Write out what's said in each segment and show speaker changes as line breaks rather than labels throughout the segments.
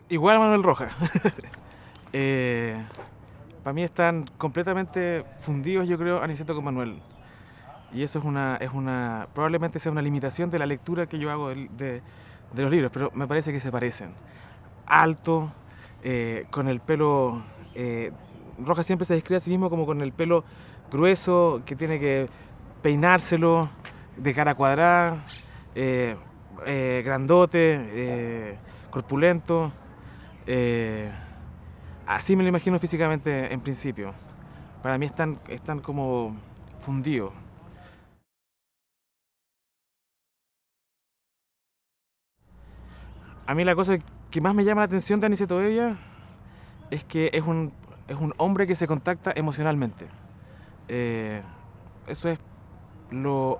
Igual a Manuel Rojas. Para mí están completamente fundidos, yo creo, Aniceto con Manuel. Y eso probablemente sea una limitación de la lectura que yo hago de los libros, pero me parece que se parecen. Alto, con el pelo. Rojas siempre se describe a sí mismo como con el pelo grueso, que tiene que peinárselo, de cara cuadrada, eh, grandote, corpulento. Eh, Así me lo imagino físicamente en principio. Para mí están como fundidos. A mí la cosa que más me llama la atención de Aniceto Evia es que es un hombre que se contacta emocionalmente. Eh, Eso es lo,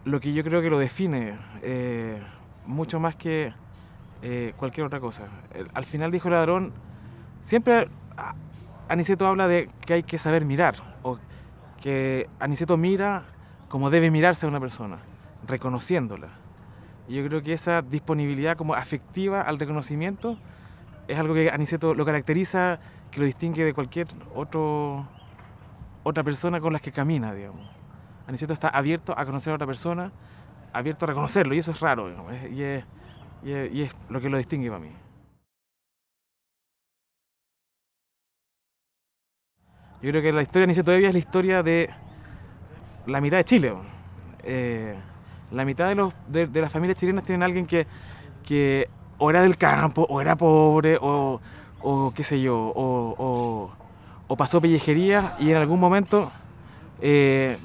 lo que yo creo que lo define, mucho más que cualquier otra cosa. Al final dijo Ladrón, siempre Aniceto habla de que hay que saber mirar, o que Aniceto mira como debe mirarse a una persona, reconociéndola. Y yo creo que esa disponibilidad como afectiva al reconocimiento es algo que Aniceto lo caracteriza, que lo distingue de cualquier otra persona con la que camina, digamos. Aniceto está abierto a conocer a otra persona, abierto a reconocerlo, y eso es raro, digamos, y es lo que lo distingue para mí. Yo creo que la historia de Aniceto Evia es la historia de la mitad de Chile. Eh, la mitad de las familias chilenas tienen a alguien que o era del campo, o era pobre, o qué sé yo, o pasó pellejería y en algún momento eh,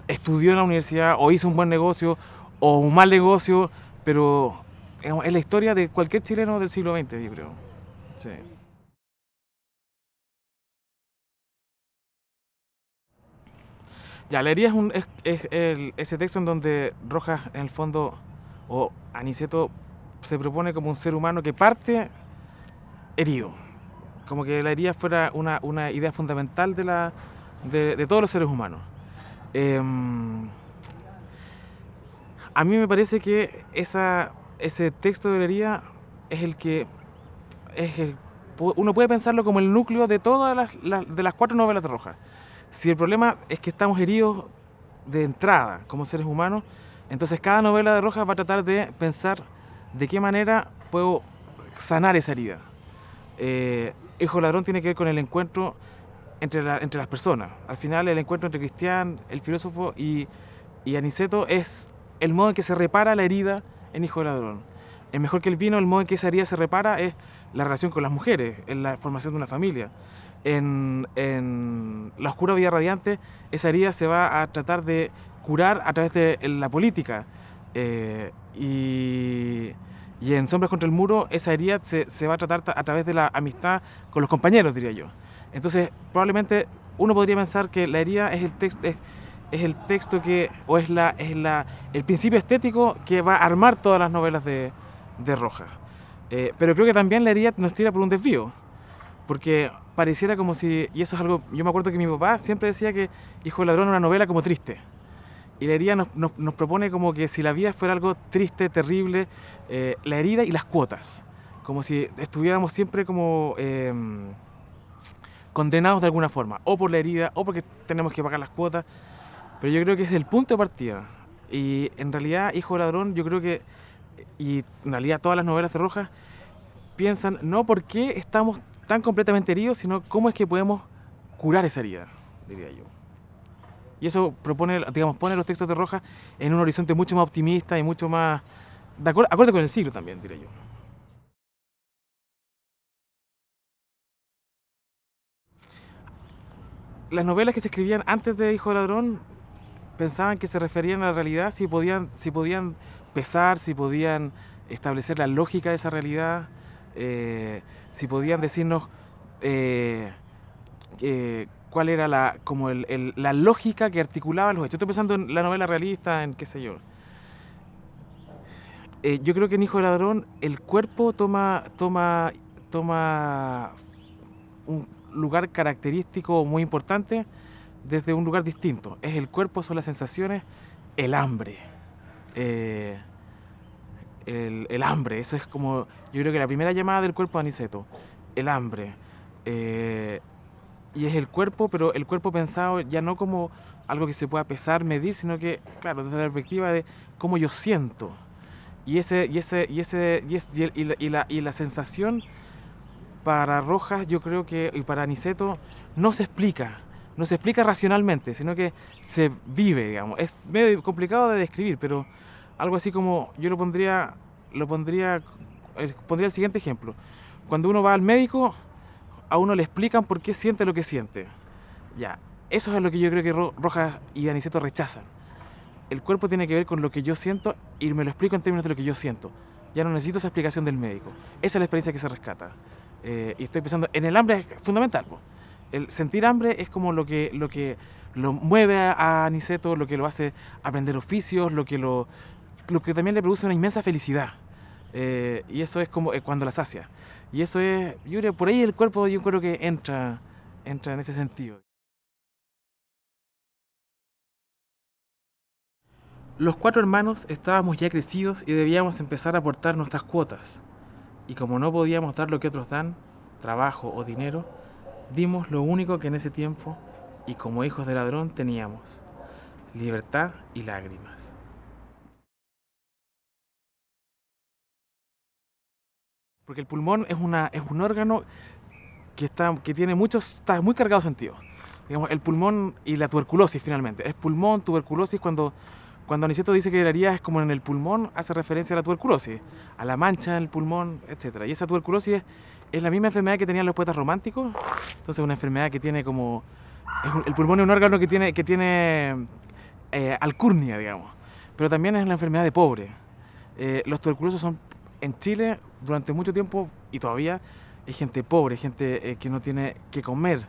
estudió en la universidad o hizo un buen negocio o un mal negocio, pero digamos, es la historia de cualquier chileno del siglo XX, yo creo. Sí. Ya, la herida ese texto en donde Rojas, en el fondo, o Aniceto, se propone como un ser humano que parte herido. Como que la herida fuera una idea fundamental de todos los seres humanos. Eh, a mí me parece que ese texto de la herida es el que es el, uno puede pensarlo como el núcleo de todas de las cuatro novelas de Rojas. Si el problema es que estamos heridos de entrada como seres humanos, entonces cada novela de Rojas va a tratar de pensar de qué manera puedo sanar esa herida. Hijo Ladrón tiene que ver con el encuentro entre las personas. Al final el encuentro entre Cristian, el filósofo, y Aniceto es el modo en que se repara la herida en Hijo de Ladrón. Es mejor que el vino, el modo en que esa herida se repara es la relación con las mujeres, en la formación de una familia. En La Oscura Vida Radiante, esa herida se va a tratar de curar a través de la política. Y en Sombras contra el Muro, esa herida se va a tratar a través de la amistad con los compañeros, diría yo. Entonces, probablemente uno podría pensar que la herida es el texto que, o el principio estético que va a armar todas las novelas de Rojas. Pero creo que también la herida nos tira por un desvío, porque pareciera como si, y eso es algo, yo me acuerdo que mi papá siempre decía que Hijo del Ladrón era una novela como triste. Y la herida nos propone como que si la vida fuera algo triste, terrible, la herida y las cuotas. Como si estuviéramos siempre como condenados de alguna forma, o por la herida, o porque tenemos que pagar las cuotas. Pero yo creo que es el punto de partida. Y en realidad, Hijo del Ladrón, yo creo que, y en realidad todas las novelas de Rojas, piensan no por qué estamos tan completamente heridos, sino cómo es que podemos curar esa herida, diría yo. Y eso propone, digamos, pone los textos de Rojas en un horizonte mucho más optimista y mucho más acorde con el siglo también, diría yo. Las novelas que se escribían antes de Hijo de Ladrón pensaban que se referían a la realidad si podían pesar, si podían establecer la lógica de esa realidad, si podían decirnos cuál era la lógica que articulaba los hechos. Estoy pensando en la novela realista, en qué sé yo. Yo creo que en Hijo de Ladrón el cuerpo toma un lugar característico muy importante desde un lugar distinto. Es el cuerpo, son las sensaciones, el hambre. Eh, el hambre. Eso es como, yo creo que la primera llamada del cuerpo de Aniceto, el hambre. Eh, y es el cuerpo, pero el cuerpo pensado ya no como algo que se pueda pesar, medir, sino que, claro, desde la perspectiva de cómo yo siento. Y la sensación para Rojas, yo creo que, y para Aniceto, no se explica racionalmente, sino que se vive, digamos. Es medio complicado de describir, pero algo así como, yo pondría el siguiente ejemplo. Cuando uno va al médico, a uno le explican por qué siente lo que siente. Ya, eso es lo que yo creo que Rojas y Aniceto rechazan. El cuerpo tiene que ver con lo que yo siento y me lo explico en términos de lo que yo siento. Ya no necesito esa explicación del médico. Esa es la experiencia que se rescata. Y estoy pensando en el hambre, es fundamental. Po. El sentir hambre es como lo mueve a Aniceto, lo que lo hace aprender oficios, lo que también le produce una inmensa felicidad. Y eso es como cuando la sacia. Y eso es, yo creo, por ahí el cuerpo, yo creo que entra en ese sentido. Los cuatro hermanos estábamos ya crecidos y debíamos empezar a aportar nuestras cuotas. Y como no podíamos dar lo que otros dan, trabajo o dinero, dimos lo único que en ese tiempo, y como hijos de ladrón teníamos, libertad y lágrimas. Porque el pulmón es un órgano que tiene está muy cargado de sentido. Digamos, el pulmón y la tuberculosis finalmente. Es pulmón, tuberculosis, cuando Aniceto dice que la herida es como en el pulmón, hace referencia a la tuberculosis, a la mancha en el pulmón, etc. Y esa tuberculosis es la misma enfermedad que tenían los poetas románticos. Entonces una enfermedad que tiene como... el pulmón es un órgano que tiene alcurnia, digamos. Pero también es la enfermedad de pobre. Los tuberculosos son en Chile durante mucho tiempo y todavía hay gente pobre, gente que no tiene que comer.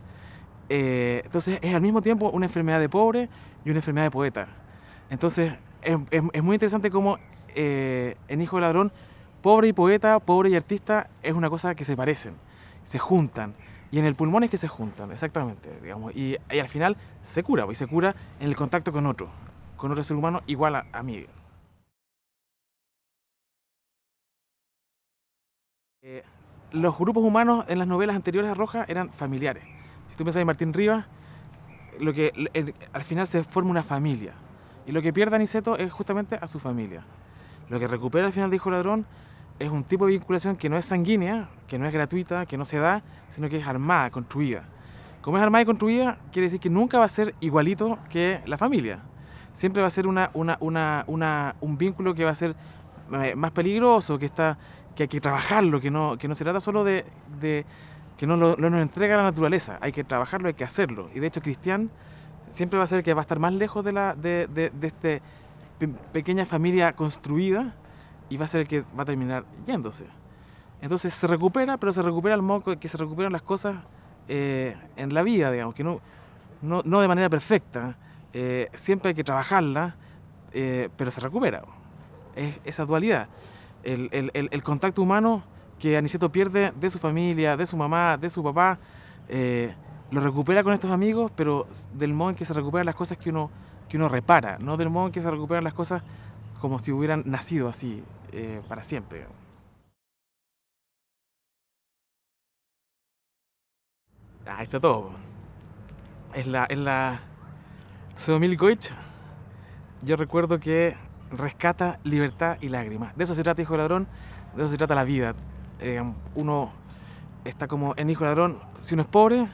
Entonces es al mismo tiempo una enfermedad de pobre y una enfermedad de poeta. Entonces es muy interesante cómo en Hijo de Ladrón, pobre y poeta, pobre y artista es una cosa que se parecen, se juntan. Y en el pulmón es que se juntan, exactamente, digamos. Y al final se cura, y se cura en el contacto con otro ser humano igual a mí. Eh, los grupos humanos en las novelas anteriores a Rojas eran familiares. Si tú piensas en Martín Rivas, al final se forma una familia. Y lo que pierde Aniceto es justamente a su familia. Lo que recupera al final de Hijo Ladrón es un tipo de vinculación que no es sanguínea, que no es gratuita, que no se da, sino que es armada, construida. Como es armada y construida, quiere decir que nunca va a ser igualito que la familia. Siempre va a ser un vínculo que va a ser más peligroso, que hay que trabajarlo, que no se trata solo de que no lo nos entrega la naturaleza. Hay que trabajarlo, hay que hacerlo. Y de hecho, Cristian siempre va a ser el que va a estar más lejos de esta pequeña familia construida y va a ser el que va a terminar yéndose. Entonces se recupera, pero se recupera al modo que se recuperan las cosas en la vida, digamos, que no de manera perfecta. Siempre hay que trabajarla, pero se recupera. Es esa dualidad. El contacto humano que Aniceto pierde de su familia, de su mamá, de su papá, lo recupera con estos amigos, pero del modo en que se recuperan las cosas que uno repara, no del modo en que se recuperan las cosas como si hubieran nacido así para siempre. Ahí está todo. Es la Sodomil Goich. Yo recuerdo que rescata libertad y lágrimas. De eso se trata Hijo de Ladrón, de eso se trata la vida. Uno está como en Hijo de Ladrón, si uno es pobre,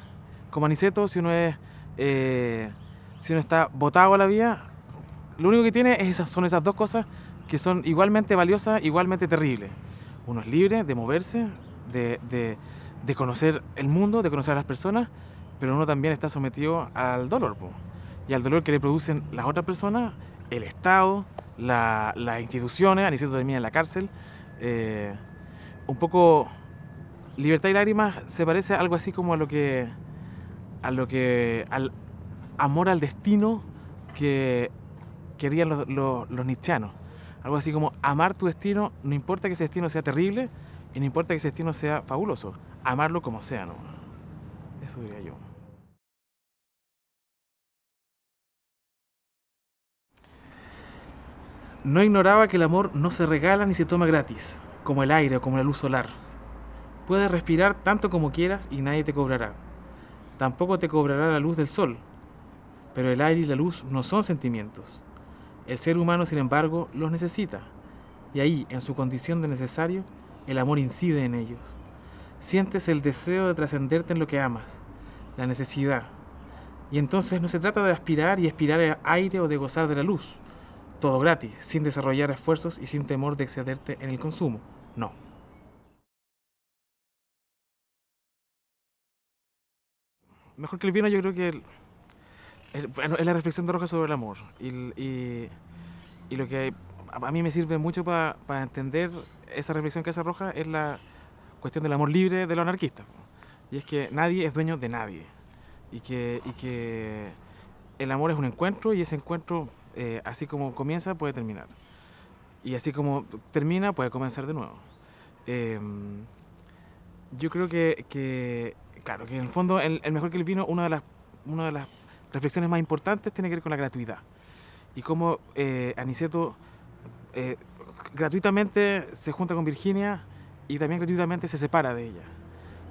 como Aniceto, si uno está botado a la vida, lo único que tiene son esas dos cosas que son igualmente valiosas, igualmente terribles. Uno es libre de moverse, de conocer el mundo, de conocer a las personas, pero uno también está sometido al dolor, po. Y al dolor que le producen las otras personas, el Estado, las instituciones. Aniceto termina en la cárcel. Un poco Libertad y Lágrimas se parece a algo así como al amor al destino que querían los nietzscheanos. Algo así como amar tu destino, no importa que ese destino sea terrible y no importa que ese destino sea fabuloso. Amarlo como sea, ¿no? Eso diría yo. No ignoraba que el amor no se regala ni se toma gratis, como el aire o como la luz solar. Puedes respirar tanto como quieras y nadie te cobrará. Tampoco te cobrará la luz del sol, pero el aire y la luz no son sentimientos. El ser humano, sin embargo, los necesita, y ahí, en su condición de necesario, el amor incide en ellos. Sientes el deseo de trascenderte en lo que amas, la necesidad. Y entonces no se trata de aspirar y expirar el aire o de gozar de la luz, todo gratis, sin desarrollar esfuerzos y sin temor de excederte en el consumo. No. Mejor que el vino, yo creo que bueno, es la reflexión de Rojas sobre el amor. Y lo que a mí me sirve mucho para entender esa reflexión que hace Rojas es la cuestión del amor libre de los anarquistas. Y es que nadie es dueño de nadie. Y que el amor es un encuentro y ese encuentro, así como comienza, puede terminar. Y así como termina, puede comenzar de nuevo. Eh, yo creo claro, que en el fondo, el mejor que el vino, una de las reflexiones más importantes tiene que ver con la gratuidad. Y cómo Aniceto eh, gratuitamente se junta con Virginia y también gratuitamente se separa de ella.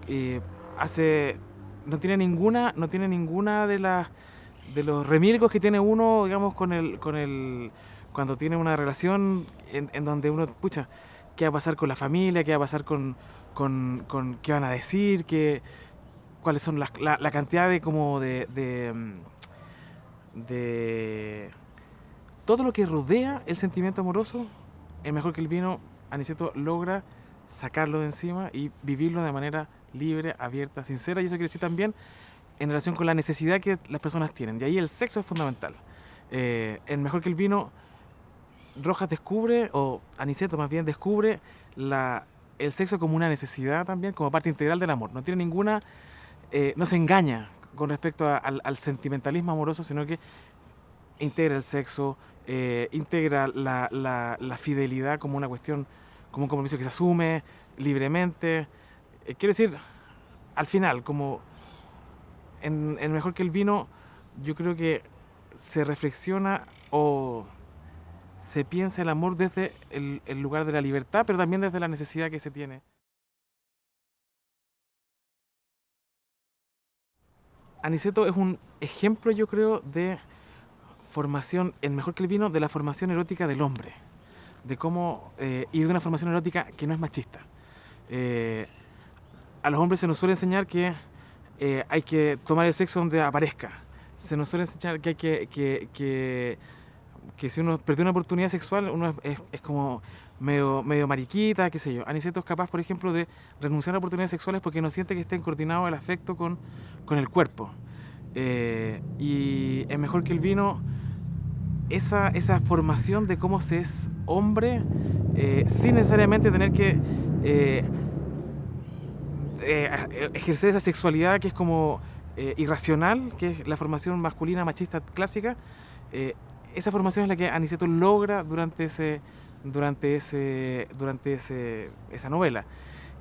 Eh, hace, no tiene ninguna de los remilgos que tiene uno, digamos, cuando tiene una relación en donde uno, pucha, qué va a pasar con la familia, qué va a pasar con qué van a decir, cuáles son la cantidad de como de todo lo que rodea el sentimiento amoroso. Es mejor que el vino. Aniceto logra sacarlo de encima y vivirlo de manera libre, abierta, sincera, y eso quiere decir también en relación con la necesidad que las personas tienen. Y ahí el sexo es fundamental. En Mejor que el vino, Rojas descubre, o Aniceto más bien descubre, el sexo como una necesidad también, como parte integral del amor. No tiene ninguna, no se engaña con respecto al sentimentalismo amoroso, sino que integra el sexo, integra la fidelidad como una cuestión, como un compromiso que se asume libremente. Quiero decir, al final, como en Mejor que el vino, yo creo que se reflexiona o se piensa el amor desde el lugar de la libertad, pero también desde la necesidad que se tiene. Aniceto es un ejemplo, yo creo, de formación, en Mejor que el vino, de la formación erótica del hombre, de cómo, y de una formación erótica que no es machista. Eh, a los hombres se nos suele enseñar que hay que tomar el sexo donde aparezca. Se nos suele enseñar que hay que si uno perdió una oportunidad sexual, uno es como medio mariquita, qué sé yo. Aniceto es capaz, por ejemplo, de renunciar a oportunidades sexuales porque no siente que esté coordinado el afecto con el cuerpo. Y es Mejor que el vino, esa formación de cómo se es hombre, sin necesariamente tener que ejercer esa sexualidad que es como irracional, que es la formación masculina machista clásica. eh, Esa formación es la que Aniceto logra esa novela.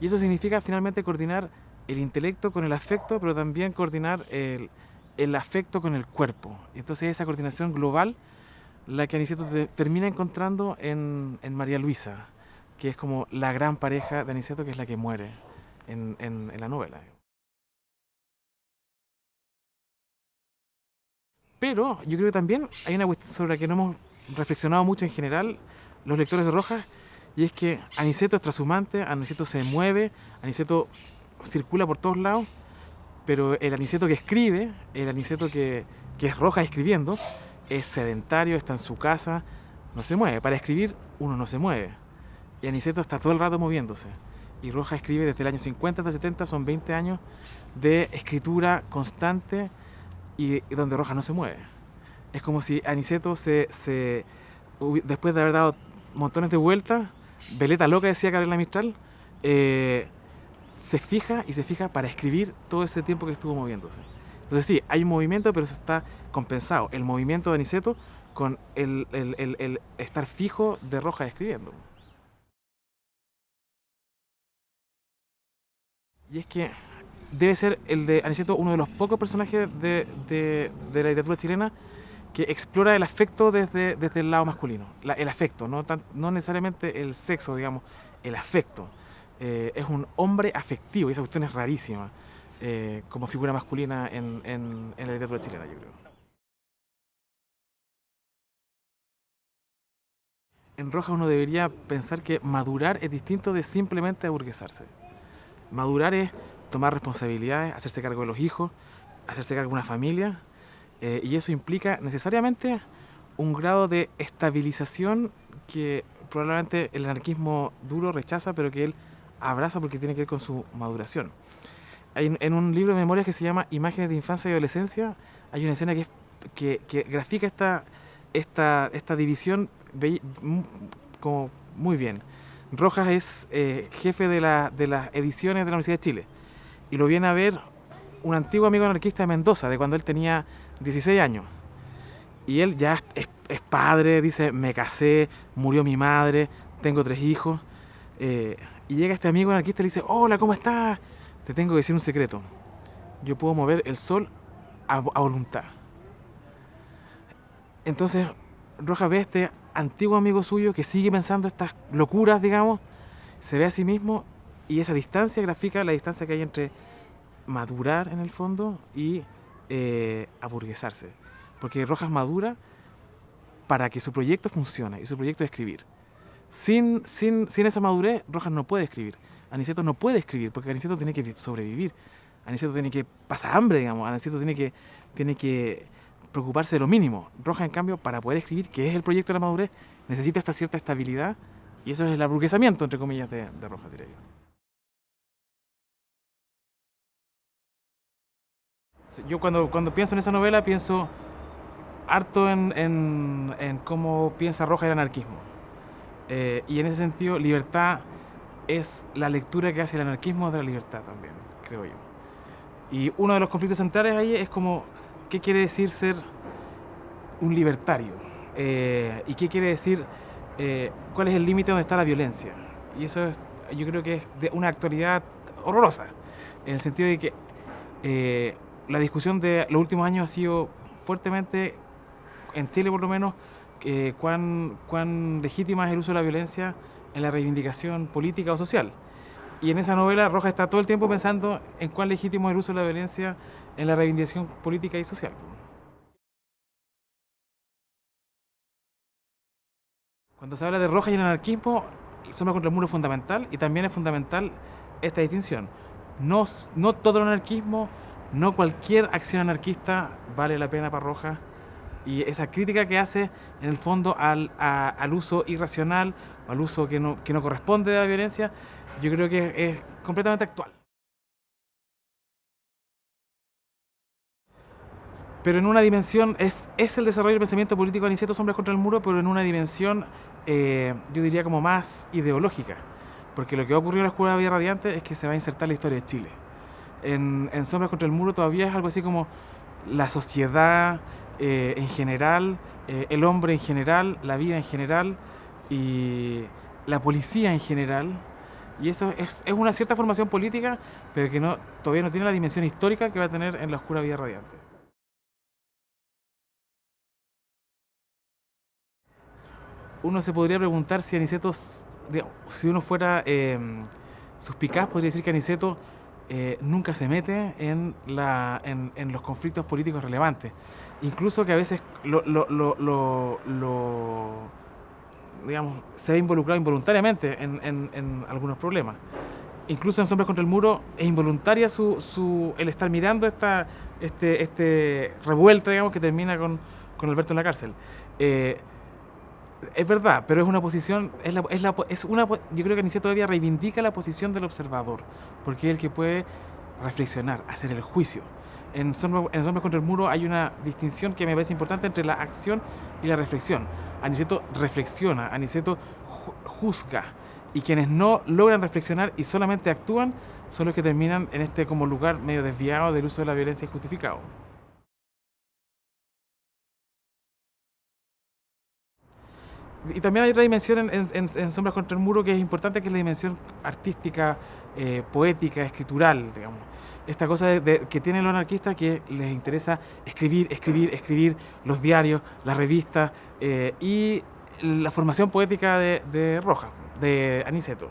Y eso significa finalmente coordinar el intelecto con el afecto, pero también coordinar el afecto con el cuerpo. Entonces esa coordinación global, la que Aniceto termina encontrando en María Luisa, que es como la gran pareja de Aniceto, que es la que muere en la novela. Pero yo creo que también hay una cuestión sobre la que no hemos reflexionado mucho en general los lectores de Rojas, y es que Aniceto es trashumante, Aniceto se mueve, Aniceto circula por todos lados, pero el Aniceto que escribe, el Aniceto que es Rojas escribiendo, es sedentario, está en su casa, no se mueve. Para escribir uno no se mueve. Y Aniceto está todo el rato moviéndose. Y Rojas escribe desde el año 50 hasta 70, son 20 años de escritura constante y donde Rojas no se mueve. Es como si Aniceto después de haber dado montones de vueltas, veleta loca, decía Gabriela Mistral, se fija y se fija para escribir todo ese tiempo que estuvo moviéndose. Entonces sí, hay un movimiento, pero eso está compensado. El movimiento de Aniceto con el estar fijo de Rojas escribiendo. Y es que debe ser el de Aniceto uno de los pocos personajes de la literatura chilena que explora el afecto desde el lado masculino, el afecto, no necesariamente el sexo, digamos, el afecto. Es un hombre afectivo y esa cuestión es rarísima como figura masculina en la literatura chilena, yo creo. En Rojas uno debería pensar que madurar es distinto de simplemente aburguesarse. Madurar es tomar responsabilidades, hacerse cargo de los hijos, hacerse cargo de una familia, y eso implica necesariamente un grado de estabilización que probablemente el anarquismo duro rechaza, pero que él abraza porque tiene que ver con su maduración. En un libro de memorias que se llama Imágenes de Infancia y Adolescencia, hay una escena que grafica esta división como muy bien. Rojas es jefe de las ediciones de la Universidad de Chile y lo viene a ver un antiguo amigo anarquista de Mendoza, de cuando él tenía 16 años. Y él ya es padre, dice, me casé, murió mi madre, tengo 3 hijos. Y llega este amigo anarquista y le dice, hola, ¿cómo estás? Te tengo que decir un secreto. Yo puedo mover el sol a voluntad. Entonces, Rojas ve a este antiguo amigo suyo que sigue pensando estas locuras, digamos, se ve a sí mismo y esa distancia grafica la distancia que hay entre madurar en el fondo y aburguesarse. Porque Rojas madura para que su proyecto funcione y su proyecto es escribir. Sin esa madurez, Rojas no puede escribir. Aniceto no puede escribir porque Aniceto tiene que sobrevivir. Aniceto tiene que pasar hambre, digamos. Aniceto tiene que preocuparse de lo mínimo. Rojas, en cambio, para poder escribir, que es el proyecto de la madurez, necesita esta cierta estabilidad y eso es el aburguesamiento, entre comillas, de Rojas, diría yo. Yo cuando pienso en esa novela pienso harto en cómo piensa Rojas el anarquismo. Y en ese sentido, libertad es la lectura que hace el anarquismo de la libertad también, creo yo. Y uno de los conflictos centrales ahí es como, ¿qué quiere decir ser un libertario? ¿Y qué quiere decir, cuál es el límite donde está la violencia? Y eso yo creo que es de una actualidad horrorosa, en el sentido de que la discusión de los últimos años ha sido fuertemente, en Chile por lo menos, cuán legítima es el uso de la violencia en la reivindicación política o social. Y en esa novela Rojas está todo el tiempo pensando en cuán legítimo es el uso de la violencia en la reivindicación política y social. Cuando se habla de Rojas y el anarquismo, Sombra contra el muro es fundamental y también es fundamental esta distinción. No todo el anarquismo, no cualquier acción anarquista vale la pena para Rojas. Y esa crítica que hace, en el fondo, al uso irracional, al uso que no corresponde de la violencia, yo creo que es completamente actual. Pero en una dimensión, es el desarrollo del pensamiento político de Aniceto Sombras contra el muro, pero en una dimensión, yo diría, como más ideológica. Porque lo que va a ocurrir en la Oscura Vía Radiante es que se va a insertar la historia de Chile. En Sombras contra el muro todavía es algo así como la sociedad en general, el hombre en general, la vida en general y la policía en general. Y eso es una cierta formación política, pero que todavía no tiene la dimensión histórica que va a tener en la Oscura Vía Radiante. Uno se podría preguntar si Aniceto, si uno fuera suspicaz, podría decir que Aniceto nunca se mete en los conflictos políticos relevantes. Incluso que a veces digamos, se ve involucrado involuntariamente en algunos problemas. Incluso en Sombras contra el muro es involuntaria el estar mirando este revuelta, digamos, que termina con Alberto en la cárcel. Es verdad, pero es una posición, yo creo que Aniceto todavía reivindica la posición del observador, porque es el que puede reflexionar, hacer el juicio. En Sombras contra el muro hay una distinción que me parece importante entre la acción y la reflexión. Aniceto reflexiona, Aniceto juzga, y quienes no logran reflexionar y solamente actúan son los que terminan en este como lugar medio desviado del uso de la violencia injustificado. Y también hay otra dimensión en Sombras contra el muro que es importante, que es la dimensión artística, poética, escritural, digamos. Esta cosa que tienen los anarquistas que les interesa escribir, escribir, escribir, los diarios, las revistas y la formación poética de Rojas, de Aniceto.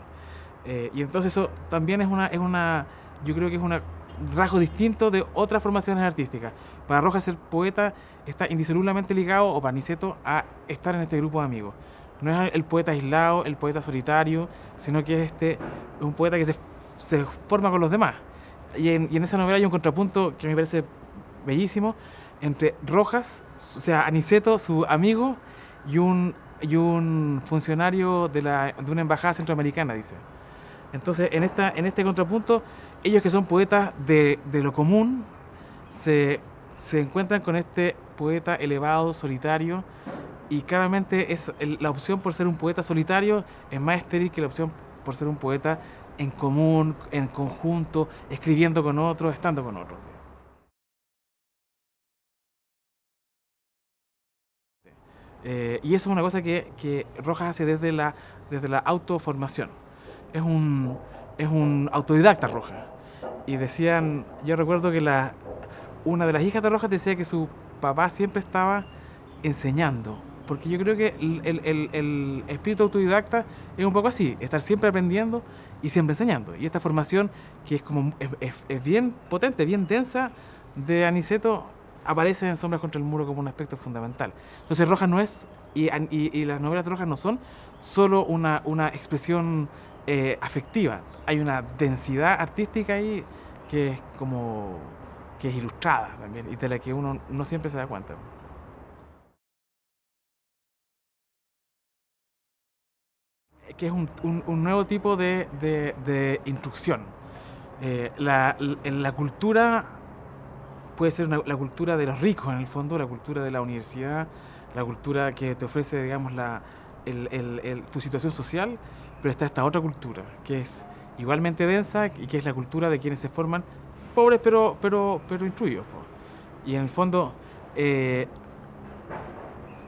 Y entonces eso también yo creo que es un rasgo distinto de otras formaciones artísticas. Para Rojas ser poeta está indisolublemente ligado, o para Aniceto, a estar en este grupo de amigos. No es el poeta aislado, el poeta solitario, sino que es un poeta que se forma con los demás. Y en esa novela hay un contrapunto que me parece bellísimo entre Rojas, o sea, Aniceto, su amigo, y un funcionario de una embajada centroamericana, dice. Entonces, en este contrapunto, ellos que son poetas de lo común, se encuentran con este poeta elevado, solitario, y claramente la opción por ser un poeta solitario es más estéril que la opción por ser un poeta en común, en conjunto, escribiendo con otros, estando con otros. Y eso es una cosa que Rojas hace desde la autoformación. Es un autodidacta Rojas. Y yo recuerdo que una de las hijas de Rojas decía que su papá siempre estaba enseñando. Porque yo creo que el espíritu autodidacta es un poco así, estar siempre aprendiendo y siempre enseñando. Y esta formación, que es bien potente, bien densa, de Aniceto, aparece en Sombras contra el Muro como un aspecto fundamental. Entonces Rojas no es, y las novelas de Rojas no son solo una expresión afectiva. Hay una densidad artística ahí que es que es ilustrada también y de la que uno no siempre se da cuenta. Que es un nuevo tipo de instrucción. La cultura puede ser la cultura de los ricos, en el fondo, la cultura de la universidad, la cultura que te ofrece, digamos, tu situación social, pero está esta otra cultura, que es igualmente densa y que es la cultura de quienes se forman pobres pero instruidos. Y en el fondo,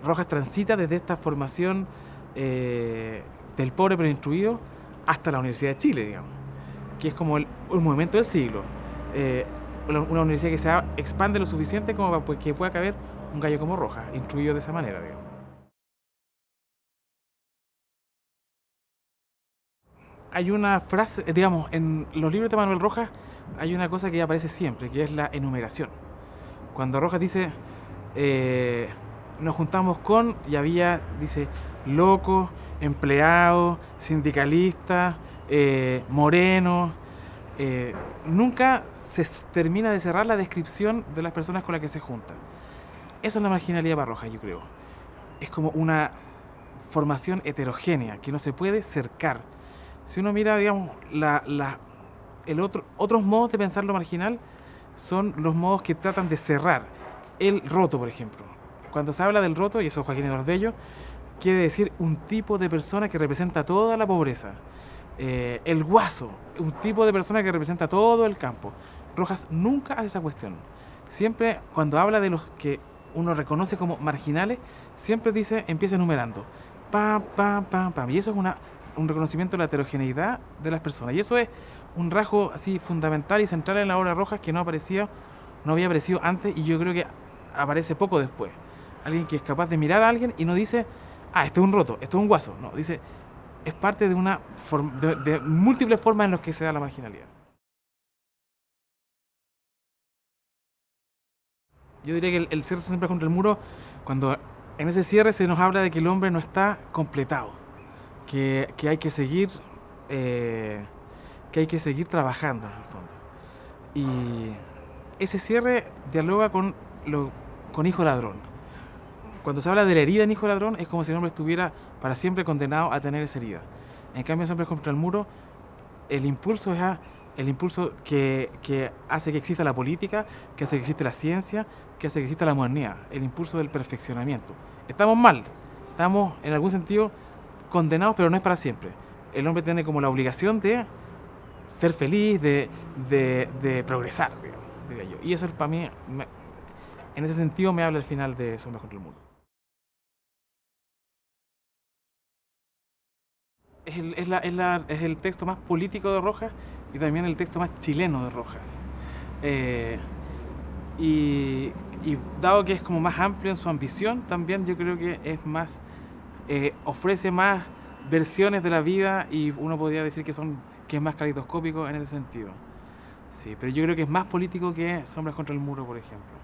Rojas transita desde esta formación del pobre pero instruido hasta la Universidad de Chile, digamos, que es como el movimiento del siglo. Una universidad que se expande lo suficiente como para que pueda caber un gallo como Rojas, instruido de esa manera, digamos. Hay una frase, digamos, en los libros de Manuel Rojas hay una cosa que aparece siempre, que es la enumeración. Cuando Rojas dice, nos juntamos con, y dice, locos, empleados, sindicalistas, morenos. Nunca se termina de cerrar la descripción de las personas con las que se junta. Eso es la marginalidad para Rojas, yo creo. Es como una formación heterogénea que no se puede cercar. Si uno mira, digamos, otros modos de pensar lo marginal son los modos que tratan de cerrar. El roto, por ejemplo. Cuando se habla del roto, y eso es Joaquín Eduardo Bello, quiere decir un tipo de persona que representa toda la pobreza. El guaso, un tipo de persona que representa todo el campo. Rojas nunca hace esa cuestión. Siempre, cuando habla de los que uno reconoce como marginales, siempre empieza enumerando. Pam, pam, pam, pam. Y eso es un reconocimiento de la heterogeneidad de las personas. Y eso es un rasgo así fundamental y central en la obra de Rojas que no había aparecido antes, y yo creo que aparece poco después. Alguien que es capaz de mirar a alguien y no dice, este es un roto, esto es un guaso. No, dice, es parte de múltiples formas en las que se da la marginalidad. Yo diría que el cierre siempre contra el muro, cuando en ese cierre se nos habla de que el hombre no está completado, que hay que seguir trabajando en el fondo. Y ese cierre dialoga con Hijo Ladrón. Cuando se habla de la herida en Hijo Ladrón, es como si el hombre estuviera para siempre condenado a tener esa herida. En cambio, en Hombres contra el Muro, el impulso es el impulso que hace que exista la política, que hace que exista la ciencia, que hace que exista la modernidad, el impulso del perfeccionamiento. Estamos mal, estamos en algún sentido condenados, pero no es para siempre. El hombre tiene como la obligación de ser feliz, de progresar, diría yo. Y eso para mí, en ese sentido, me habla el final de Sombras contra el Muro. es el texto más político de Rojas y también el texto más chileno de Rojas. Eh, y, y dado que es como más amplio en su ambición, también yo creo que es más, ofrece más versiones de la vida y uno podría decir que es más caleidoscópico en ese sentido. Sí, pero yo creo que es más político que Sombras contra el Muro, por ejemplo.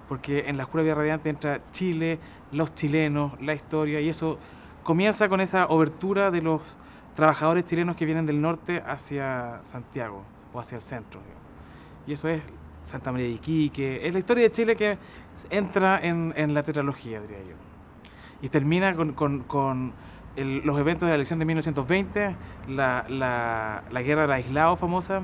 Porque en La Oscura Vía Radiante entra Chile, los chilenos, la historia, y eso comienza con esa obertura de los trabajadores chilenos que vienen del norte hacia Santiago o hacia el centro, digamos. Y eso es Santa María de Iquique, es la historia de Chile que entra en la tetralogía, diría yo. Y termina con los eventos de la elección de 1920, la guerra del aislado famosa,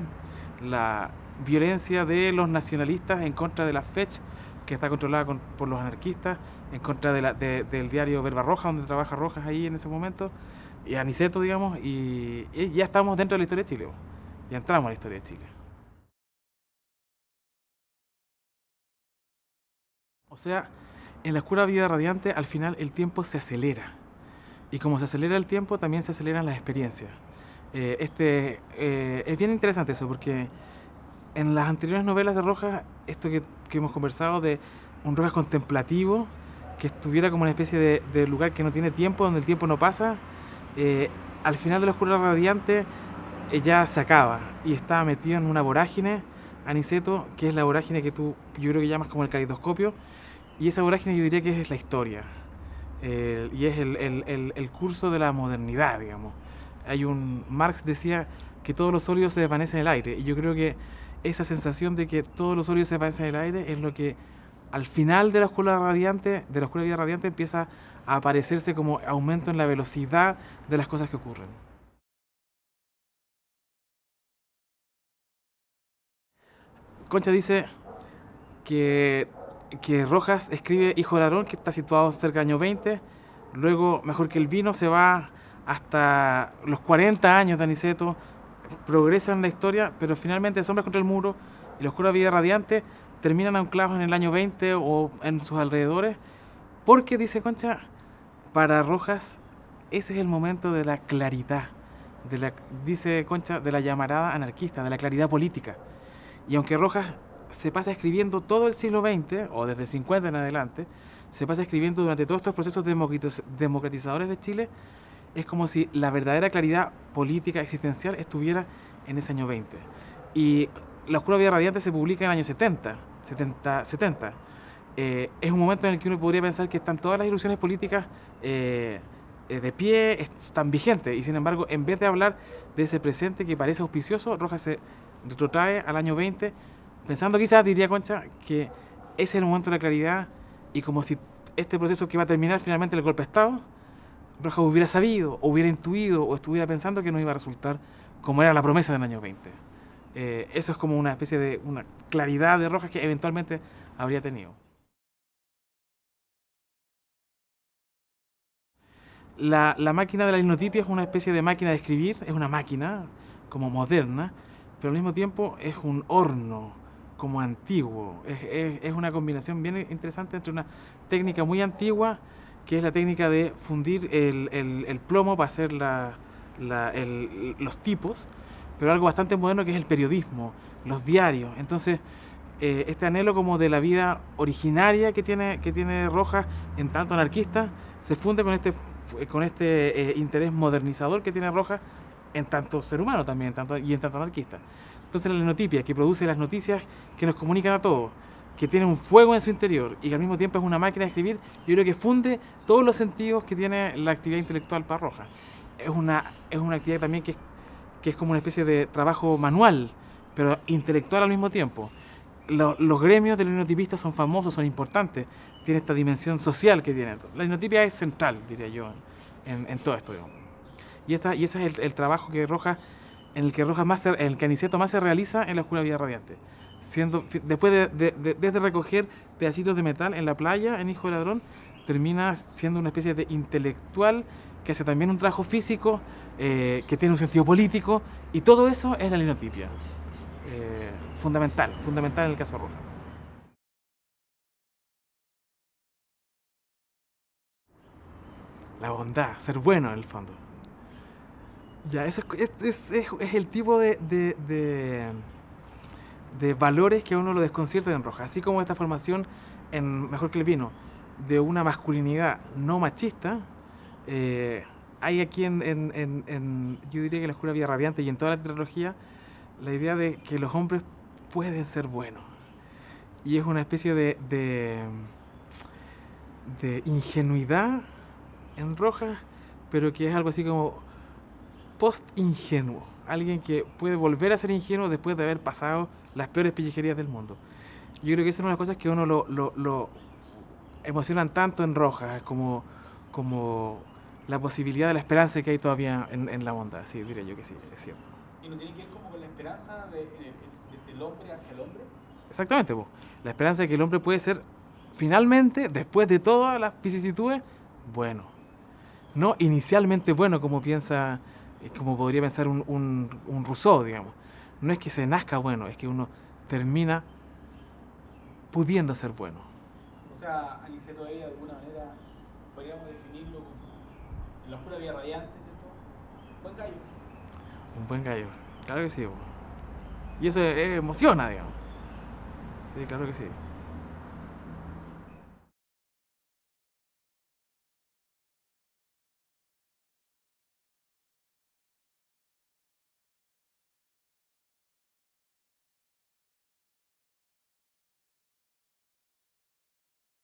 la violencia de los nacionalistas en contra de la FECH, que está controlada por los anarquistas, en contra del diario Verba Roja, donde trabaja Rojas ahí en ese momento, y Aniceto, digamos, y ya estamos dentro de la historia de Chile. Ya entramos en la historia de Chile. O sea, en la oscura vida radiante, al final el tiempo se acelera. Y como se acelera el tiempo, también se aceleran las experiencias. Es bien interesante eso, porque en las anteriores novelas de Rojas, esto que hemos conversado de un Rojas contemplativo, que estuviera como una especie de lugar que no tiene tiempo, donde el tiempo no pasa, eh, al final de la oscura radiante ya se acaba y está metido en una vorágine, Aniceto, que es la vorágine que tú, yo creo que llamas como el caleidoscopio, y esa vorágine yo diría que es la historia. Y es el curso de la modernidad, digamos. Marx decía que todos los sólidos se desvanecen en el aire, y yo creo que esa sensación de que todos los sólidos se desvanecen en el aire es lo que al final de la oscura radiante, de la oscura vida radiante, empieza a aparecerse como aumento en la velocidad de las cosas que ocurren. Concha dice que, que Rojas escribe Hijo de Ladrón, que está situado cerca del año 20. Luego, Mejor que el vino, se va hasta los 40 años de Aniceto, progresa en la historia, pero finalmente Sombras contra el Muro y La Oscura Vida Radiante terminan anclados en el año 20 o en sus alrededores, porque, dice Concha, para Rojas ese es el momento de la claridad, dice Concha, de la llamarada anarquista, de la claridad política. Y aunque Rojas se pasa escribiendo todo el siglo XX, o desde el 50 en adelante, se pasa escribiendo durante todos estos procesos democratizadores de Chile, es como si la verdadera claridad política existencial estuviera en ese año 20. Y La Oscura Vida Radiante se publica en el año 70. Es un momento en el que uno podría pensar que están todas las ilusiones políticas de pie, están vigentes, y sin embargo, en vez de hablar de ese presente que parece auspicioso, Rojas se retrotrae al año 20, pensando quizás, diría Concha, que ese es el momento de la claridad, y como si este proceso que va a terminar finalmente el golpe de Estado, Rojas hubiera sabido, o hubiera intuido, o estuviera pensando que no iba a resultar como era la promesa del año 20. Eso es como una especie de una claridad de Rojas que eventualmente habría tenido. La máquina de la linotipia es una especie de máquina de escribir, es una máquina como moderna, pero al mismo tiempo es un horno como antiguo. Es una combinación bien interesante entre una técnica muy antigua, que es la técnica de fundir el plomo para hacer los tipos, pero algo bastante moderno que es el periodismo, los diarios. Entonces, este anhelo como de la vida originaria que tiene Rojas, en tanto anarquista, se funde con este interés modernizador que tiene Rojas en tanto ser humano también, y en tanto anarquista. Entonces la linotipia, que produce las noticias que nos comunican a todos, que tiene un fuego en su interior y que al mismo tiempo es una máquina de escribir, yo creo que funde todos los sentidos que tiene la actividad intelectual para Rojas. Es una actividad también que es como una especie de trabajo manual, pero intelectual al mismo tiempo. Los gremios de los linotipistas son famosos, son importantes, tiene esta dimensión social que tiene. La linotipia es central, diría yo, en todo esto. Digamos. Y ese es el trabajo en el que en el que Aniceto más se realiza en La Oscura Vida Radiante. Después desde recoger pedacitos de metal en la playa, en Hijo de Ladrón, termina siendo una especie de intelectual que hace también un trabajo físico, que tiene un sentido político, y todo eso es la linotipia. Fundamental en el caso Rojas. La bondad, ser bueno en el fondo. Ya, eso es el tipo de valores que a uno lo desconciertan en Roja. Así como esta formación en Mejor que el vino, de una masculinidad no machista, eh, hay aquí yo diría que en La Oscura Vía Radiante y en toda la trilogía, la idea de que los hombres pueden ser buenos. Y es una especie de ingenuidad en Roja, pero que es algo así como post-ingenuo. Alguien que puede volver a ser ingenuo después de haber pasado las peores pellejerías del mundo. Yo creo que esa es una de las cosas que a uno lo emocionan tanto en Roja, como la posibilidad de la esperanza que hay todavía en la bondad. Sí, diría yo que sí, es cierto.
¿Y no tiene que ver como con la esperanza del hombre hacia el hombre?
Exactamente, po. La esperanza de que el hombre puede ser finalmente, después de todas las vicisitudes, bueno. No inicialmente bueno como piensa, como podría pensar un Rousseau, digamos. No es que se nazca bueno, es que uno termina pudiendo ser bueno.
O sea, Aniceto ahí de alguna manera podríamos definirlo como en la oscura vía radiante, ¿cierto? Buen gallo.
Un buen gallo. Claro que sí, po. Y eso emociona, digamos. Sí, claro que sí.